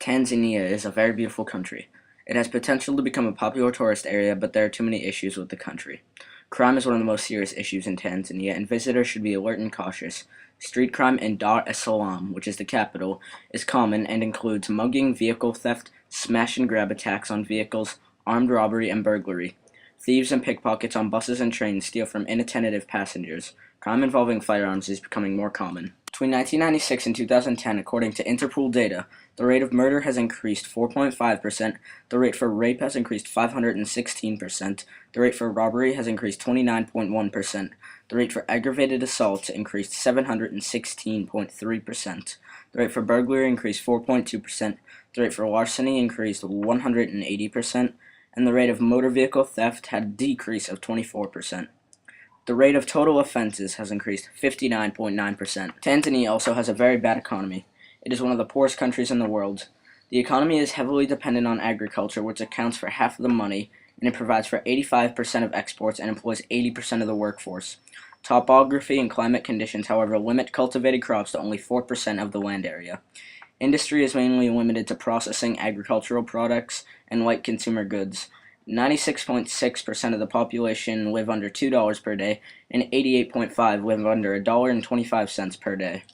Tanzania is a very beautiful country. It has potential to become a popular tourist area, but there are too many issues with the country. Crime is one of the most serious issues in Tanzania, and visitors should be alert and cautious. Street crime in Dar es Salaam, which is the capital, is common and includes mugging, vehicle theft, smash and grab attacks on vehicles, armed robbery, and burglary. Thieves and pickpockets on buses and trains steal from inattentive passengers. Crime involving firearms is becoming more common. Between 1996 and 2010, according to Interpol data, the rate of murder has increased 4.5%, the rate for rape has increased 516%, the rate for robbery has increased 29.1%, the rate for aggravated assault increased 716.3%, the rate for burglary increased 4.2%, the rate for larceny increased 180%, and the rate of motor vehicle theft had a decrease of 24%. The rate of total offenses has increased 59.9%. Tanzania also has a very bad economy. It is one of the poorest countries in the world. The economy is heavily dependent on agriculture, which accounts for half of the money, and it provides for 85% of exports and employs 80% of the workforce. Topography and climate conditions, however, limit cultivated crops to only 4% of the land area. Industry is mainly limited to processing agricultural products and light consumer goods. 96.6% of the population live under $2 per day, and 88.5% live under $1.25 per day.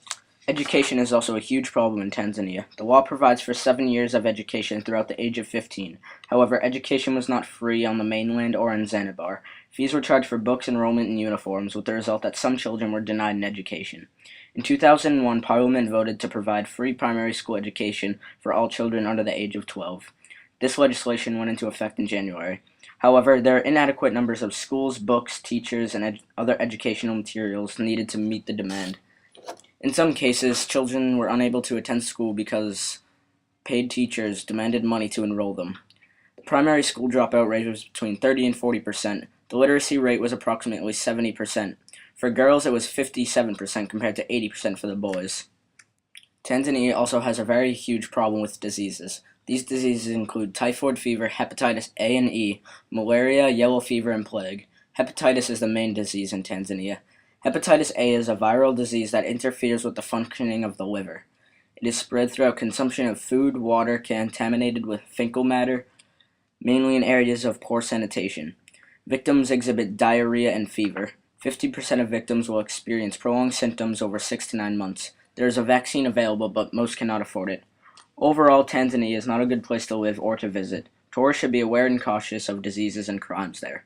Education is also a huge problem in Tanzania. The law provides for 7 years of education throughout the age of 15. However, education was not free on the mainland or in Zanzibar. Fees were charged for books, enrollment, and uniforms, with the result that some children were denied an education. In 2001, Parliament voted to provide free primary school education for all children under the age of 12. This legislation went into effect in January. However, there are inadequate numbers of schools, books, teachers, and other educational materials needed to meet the demand. In some cases, children were unable to attend school because paid teachers demanded money to enroll them. The primary school dropout rate was between 30 and 40%. The literacy rate was approximately 70%. For girls, it was 57% compared to 80% for the boys. Tanzania also has a very huge problem with diseases. These diseases include typhoid fever, hepatitis A and E, malaria, yellow fever, and plague. Hepatitis is the main disease in Tanzania. Hepatitis A is a viral disease that interferes with the functioning of the liver. It is spread throughout consumption of food, water contaminated with fecal matter, mainly in areas of poor sanitation. Victims exhibit diarrhea and fever. 50% of victims will experience prolonged symptoms over 6 to 9 months. There is a vaccine available, but most cannot afford it. Overall, Tanzania is not a good place to live or to visit. Tourists should be aware and cautious of diseases and crimes there.